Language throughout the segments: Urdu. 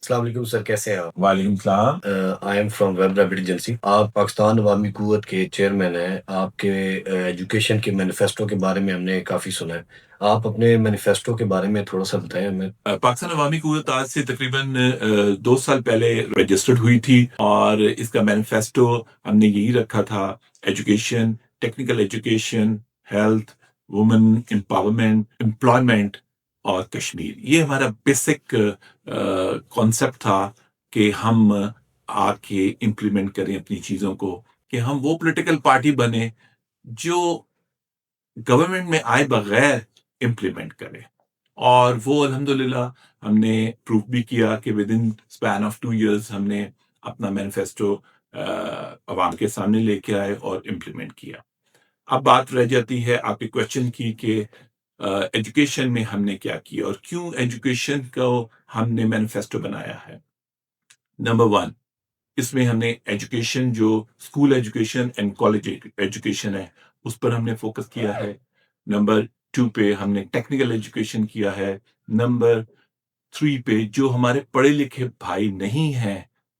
السلام علیکم سر، کیسے ہیں آپ؟ وعلیکم السلام۔ I am from web rapid agency. آپ پاکستان عوامی قوت کے چیئرمین ہیں۔ آپ کے ایجوکیشن کے مینیفیسٹو کے بارے میں ہم نے کافی سنا ہے۔ آپ اپنے مینیفیسٹو کے بارے میں تھوڑا سا بتائیں ہمیں۔ پاکستان عوامی قوت آج سے تقریباً 2 سال پہلے رجسٹرڈ ہوئی تھی، اور اس کا مینیفیسٹو ہم نے یہی رکھا تھا: education, technical education, health, women empowerment, employment اور کشمیر۔ یہ ہمارا بیسک کانسیپٹ تھا کہ ہم آ کے امپلیمنٹ کریں اپنی چیزوں کو، کہ ہم وہ پولیٹیکل پارٹی بنے جو گورنمنٹ میں آئے بغیر امپلیمنٹ کرے۔ اور وہ الحمدللہ ہم نے پروف بھی کیا کہ with in span of 2 years ہم نے اپنا مینیفیسٹو عوام کے سامنے لے کے آئے اور امپلیمنٹ کیا۔ اب بات رہ جاتی ہے آپ کے کوشچن کی کہ ایجوکیشن میں ہم نے کیا کیا اور کیوں ایجوکیشن کو ہم نے مینیفیسٹو بنایا ہے۔ نمبر 1، اس میں ہم نے ایجوکیشن، جو school education and college education ہے، اس پر ہم نے فوکس کیا ہے۔ نمبر 2 پہ ہم نے ٹیکنیکل ایجوکیشن کیا ہے۔ نمبر 3 پہ جو ہمارے پڑھے لکھے بھائی نہیں ہیں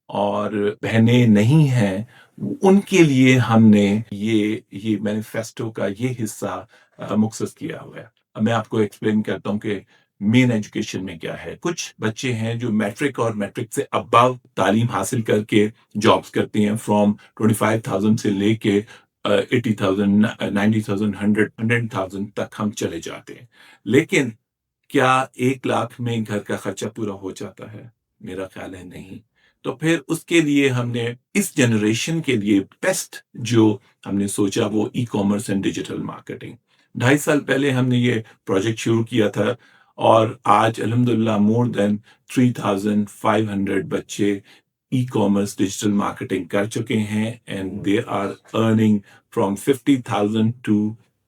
اور بہنیں نہیں ہیں، ان کے لیے ہم نے یہ مینیفیسٹو کا یہ حصہ مخصص کیا ہوا ہے۔ اب میں آپ کو ایکسپلین کرتا ہوں کہ مین ایجوکیشن میں کیا ہے۔ کچھ بچے ہیں جو میٹرک اور میٹرک سے ابو تعلیم حاصل کر کے جابس کرتے ہیں، فرام 25,000 سے لے کے 80,000، 90,000، 100,000 تک ہم چلے جاتے ہیں۔ لیکن کیا 1 لاکھ میں گھر کا خرچہ پورا ہو جاتا ہے؟ میرا خیال ہے نہیں۔ تو پھر اس کے لیے ہم نے اس جنریشن کے لیے بیسٹ جو ہم نے سوچا وہ e commerce and digital marketing. 2.5 سال پہلے ہم نے یہ پروجیکٹ شروع کیا تھا، اور آج الحمدللہ مور دین 3,500 بچے ای کامرس ڈیجیٹل مارکیٹنگ کر چکے ہیں، and they are earning from 50,000 to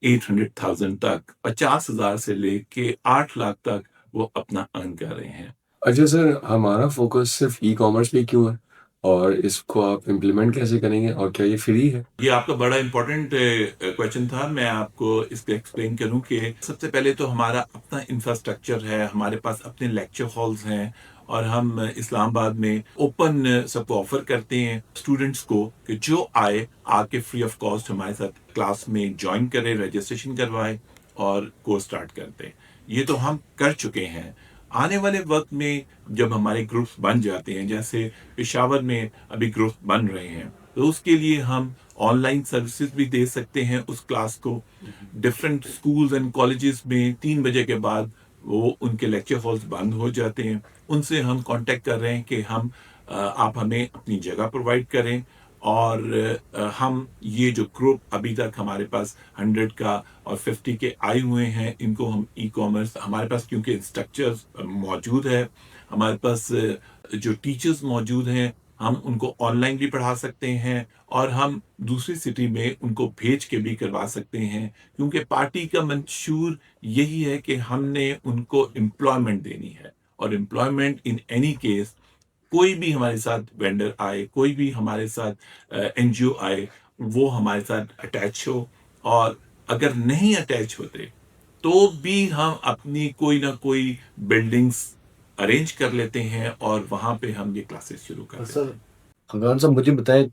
800,000 تک، 50,000 سے لے کے 8 لاکھ تک وہ اپنا ارن کر رہے ہیں۔ اچھا سر، ہمارا فوکس صرف ای کامرس پہ کیوں ہے، اور اس کو آپ امپلیمنٹ کیسے کریں گے، اور کیا یہ فری ہے؟ یہ آپ کا بڑا امپورٹنٹ کویشچن تھا۔ میں آپ کو اس پہ ایکسپلین کروں کہ سب سے پہلے تو ہمارا اپنا انفراسٹرکچر ہے، ہمارے پاس اپنے لیکچر ہالز ہیں، اور ہم اسلام آباد میں اوپن سب کو آفر کرتے ہیں اسٹوڈنٹس کو کہ جو آئے آ کے فری آف کاسٹ ہمارے ساتھ کلاس میں جوائن کرے، رجسٹریشن کروائے اور کورس سٹارٹ کرتے ہیں۔ یہ تو ہم کر چکے ہیں۔ آنے والے وقت میں جب ہمارے گروپس بن جاتے ہیں، جیسے پشاور میں ابھی گروپ بن رہے ہیں، تو اس کے لیے ہم آن لائن سروسز بھی دے سکتے ہیں اس کلاس کو۔ ڈفرینٹ اسکولز اینڈ کالجز میں 3 بجے کے بعد وہ ان کے لیکچر ہالز بند ہو جاتے ہیں، ان سے ہم کانٹیکٹ کر رہے ہیں کہ ہم آپ ہمیں اپنی جگہ پرووائڈ کریں، اور ہم یہ جو گروپ ابھی تک ہمارے پاس 100 کا اور 50 کے آئے ہوئے ہیں، ان کو ہم ای کامرس، ہمارے پاس کیونکہ انسٹرکچرز موجود ہے، ہمارے پاس جو ٹیچرز موجود ہیں، ہم ان کو آن لائن بھی پڑھا سکتے ہیں، اور ہم دوسری سٹی میں ان کو بھیج کے بھی کروا سکتے ہیں، کیونکہ پارٹی کا منشور یہی ہے کہ ہم نے ان کو امپلائمنٹ دینی ہے، اور امپلائمنٹ ان اینی کیس، کوئی بھی ہمارے ساتھ وینڈر آئے، کوئی بھی ہمارے ساتھ این جی او آئے، وہ ہمارے ساتھ اٹیچ ہو، اور اگر نہیں اٹیچ ہوتے تو بھی ہم اپنی کوئی نہ کوئی بلڈنگز ارینج کر لیتے ہیں، اور وہاں پہ ہم یہ کلاسز شروع کر دیتے ہیں۔ حمران صاحب مجھے بتائیں،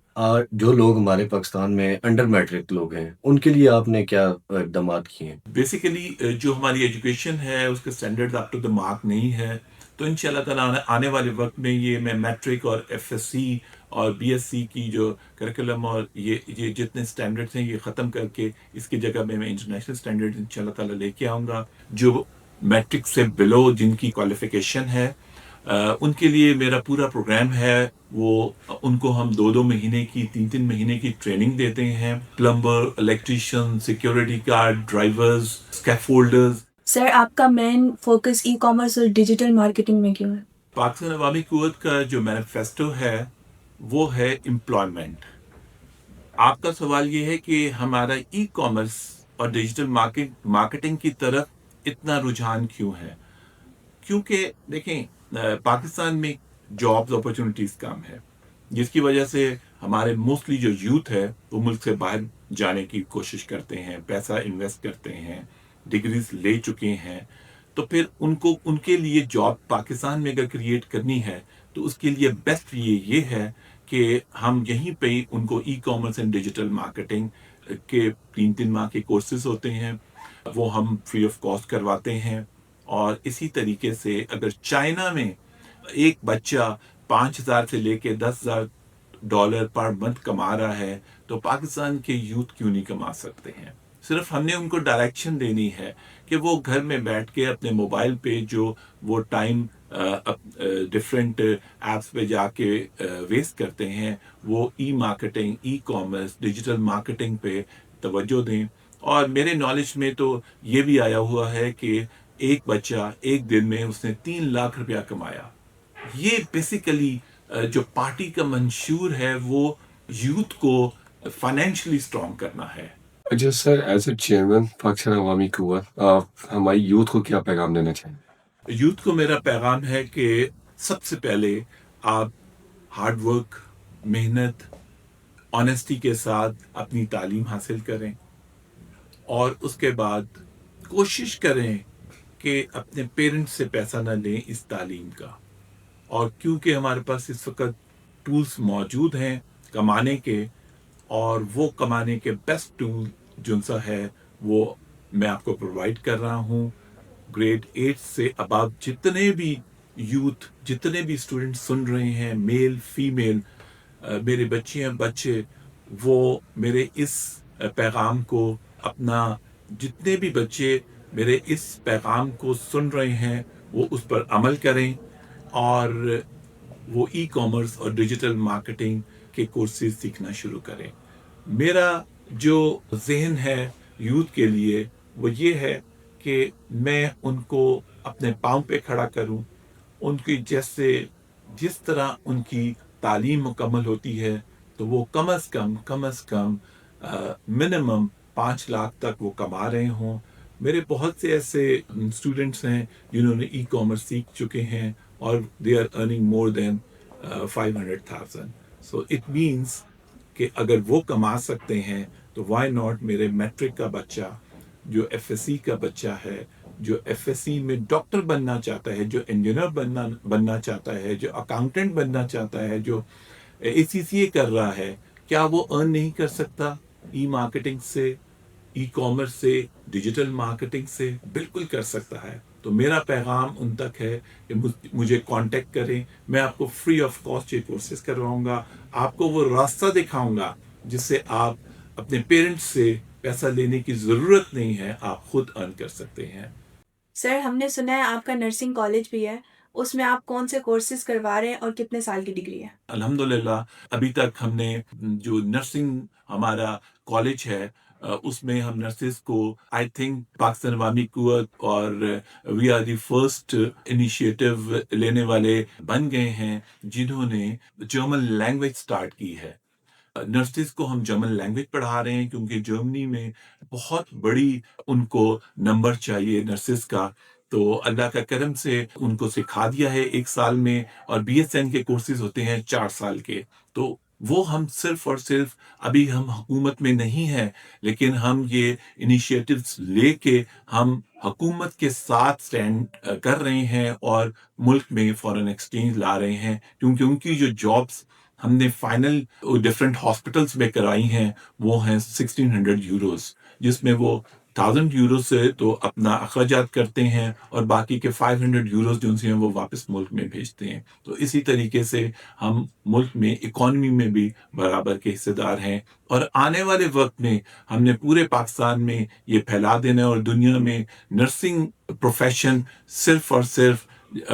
جو لوگ ہمارے پاکستان میں انڈر میٹرک لوگ ہیں، ان کے لیے آپ نے کیا اقدامات کیے ہیں؟ بیسیکلی جو ہماری ایجوکیشن ہے اس کے standard up to the mark نہیں ہے، تو ان شاء اللہ تعالیٰ آنے والے وقت میں یہ میں میٹرک اور ایف ایس سی اور بی ایس سی کی جو کریکولم اور یہ جتنے اسٹینڈرڈس ہیں یہ ختم کر کے اس کی جگہ میں انٹرنیشنل اسٹینڈرڈ ان شاء اللہ تعالیٰ لے کے آؤں گا۔ جو میٹرک سے بلو جن کی کوالیفیکیشن ہے، ان کے لیے میرا پورا پروگرام ہے، وہ ان کو ہم 2 مہینے کی 3 مہینے کی ٹریننگ دیتے ہیں، plumber, electrician, security guard, drivers, scaffolders. Sir, آپ کا مین فوکس ای کامرس اور ڈیجیٹل مارکیٹنگ میں کیوں ہے؟ پاکستان عوامی قوت کا جو مینیفیسٹو ہے وہ ہے امپلائمنٹ۔ آپ کا سوال یہ ہے کہ ہمارا ای کامرس اور ڈیجیٹل مارکیٹنگ کی طرف اتنا رجحان کیوں ہے؟ کیونکہ دیکھیں پاکستان میں جابز اپرچونٹیز کم ہے، جس کی وجہ سے ہمارے موسٹلی جو یوتھ ہے وہ ملک سے باہر جانے کی کوشش کرتے ہیں، پیسہ انویسٹ کرتے ہیں، ڈگریز لے چکے ہیں، تو پھر ان کے لیے جاب پاکستان میں اگر کریٹ کرنی ہے تو اس کے لیے بیسٹ یہ ہے کہ ہم یہیں پہ ان کو e commerce and digital marketing کے 3 ماہ کے کورسز ہوتے ہیں، وہ ہم فری آف کاسٹ کرواتے ہیں. اور اسی طریقے سے اگر چائنا میں ایک بچہ 5,000 سے لے کے $10,000 پر منتھ کما رہا ہے تو پاکستان کے یوتھ کیوں نہیں کما سکتے ہیں؟ صرف ہم نے ان کو ڈائریکشن دینی ہے کہ وہ گھر میں بیٹھ کے اپنے موبائل پہ جو وہ ٹائم ڈفرینٹ ایپس پہ جا کے ویسٹ کرتے ہیں، وہ e marketing, e commerce, digital marketing پہ توجہ دیں. اور میرے نالج میں تو یہ بھی آیا ہوا ہے کہ ایک بچہ ایک دن میں اس نے 3 لاکھ روپیہ کمایا. یہ بیسیکلی جو پارٹی کا منشور ہے وہ یوتھ کو فائنینشلی اسٹرانگ کرنا ہے. اچھا سر، ایز اے چیئرمین پاکستان عوامی قوت، آپ ہماری یوتھ کو کیا پیغام دینا چاہیں گے؟ یوتھ کو میرا پیغام ہے کہ سب سے پہلے آپ ہارڈ ورک، محنت، آنیسٹی کے ساتھ اپنی تعلیم حاصل کریں، اور اس کے بعد کوشش کریں کہ اپنے پیرنٹس سے پیسہ نہ لیں اس تعلیم کا. اور کیونکہ ہمارے پاس اس وقت ٹولز موجود ہیں کمانے کے، اور وہ کمانے کے بیسٹ ٹول جو سا ہے وہ میں آپ کو پرووائڈ کر رہا ہوں. گریڈ 8 سے ابو جتنے بھی یوتھ، جتنے بھی اسٹوڈنٹ سن رہے ہیں، میل فیمیل، میرے بچے ہیں بچے، وہ میرے اس پیغام کو اپنا، جتنے بھی بچے میرے اس پیغام کو سن رہے ہیں وہ اس پر عمل کریں، اور وہ ای کامرس اور ڈیجیٹل مارکیٹنگ کے کورسز سیکھنا شروع کریں. میرا جو ذہن ہے یوتھ کے لیے وہ یہ ہے کہ میں ان کو اپنے پاؤں پہ کھڑا کروں. ان کی جس طرح ان کی تعلیم مکمل ہوتی ہے تو وہ کم از کم منیمم 5 لاکھ تک وہ کما رہے ہوں. میرے بہت سے ایسے اسٹوڈنٹس ہیں جنہوں نے ای کامرس سیکھ چکے ہیں اور they are earning more than 500,000. So it means کہ اگر وہ کما سکتے ہیں تو وائی ناٹ میرے میٹرک کا بچہ، جو ایف ایس سی کا بچہ ہے، جو ایف ایس سی میں ڈاکٹر بننا چاہتا ہے، جو انجینئر بننا چاہتا ہے، جو اکاؤنٹنٹ بننا چاہتا ہے، جو اے سی سی اے کر رہا ہے، کیا وہ ارن نہیں کر سکتا ای مارکیٹنگ سے، ای کامرس سے، ڈیجیٹل مارکیٹنگ سے؟ بالکل کر سکتا ہے. تو میرا پیغام ان تک ہے کہ مجھے کانٹیکٹ کریں. میں آپ کو فری آف کاسٹ یہ کورسز کرواؤں گا، آپ کو وہ راستہ دکھاؤں گا جس سے آپ اپنے پیرنٹس سے پیسہ لینے کی ضرورت نہیں ہے، آپ خود ارن کر سکتے ہیں. سر، ہم نے سنا ہے آپ کا نرسنگ کالج بھی ہے، اس میں آپ کون سے کورسز کروا رہے ہیں اور کتنے سال کی ڈگری ہے؟ الحمدللہ ابھی تک ہم نے جو نرسنگ ہمارا کالج ہے اس میں ہم نرسز کو آئی تھنک پاکستان عوامی قوت اور we are the first initiative لینے والے بن گئے ہیں جنہوں نے جرمن لینگویج سٹارٹ کی ہے. نرسز کو ہم جرمن لینگویج پڑھا رہے ہیں کیونکہ جرمنی میں بہت بڑی ان کو نمبر چاہیے نرسز کا. تو اللہ کا کرم سے ان کو سکھا دیا ہے 1 سال میں، اور بی ایس این کے کورسز ہوتے ہیں 4 سال کے. تو وہ ہم صرف اور صرف، ابھی ہم حکومت میں نہیں ہیں لیکن ہم یہ انیشیٹوز لے کے ہم حکومت کے ساتھ سٹینڈ کر رہے ہیں اور ملک میں فارن ایکسچینج لا رہے ہیں، کیونکہ ان کی جو جابس ہم نے فائنل ڈفرینٹ ہاسپٹلس میں کرائی ہیں وہ ہیں 1600 یوروز، جس میں وہ 1000 یورو سے تو اپنا اخراجات کرتے ہیں اور باقی کے 500 یوروز جو ہیں وہ واپس ملک میں بھیجتے ہیں. تو اسی طریقے سے ہم ملک میں اکانومی میں بھی برابر کے حصے دار ہیں، اور آنے والے وقت میں ہم نے پورے پاکستان میں یہ پھیلا دینا ہے، اور دنیا میں نرسنگ پروفیشن صرف اور صرف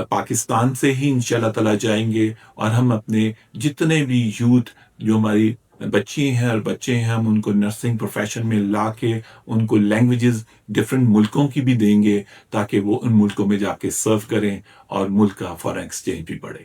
پاکستان سے ہی انشاءاللہ تعالیٰ جائیں گے. اور ہم اپنے جتنے بھی یوتھ جو ہماری بچی ہیں اور بچے ہیں، ہم ان کو نرسنگ پروفیشن میں لا کے ان کو لینگویجز ڈفرینٹ ملکوں کی بھی دیں گے تاکہ وہ ان ملکوں میں جا کے سرو کریں اور ملک کا فارن ایکسچینج بھی بڑھے.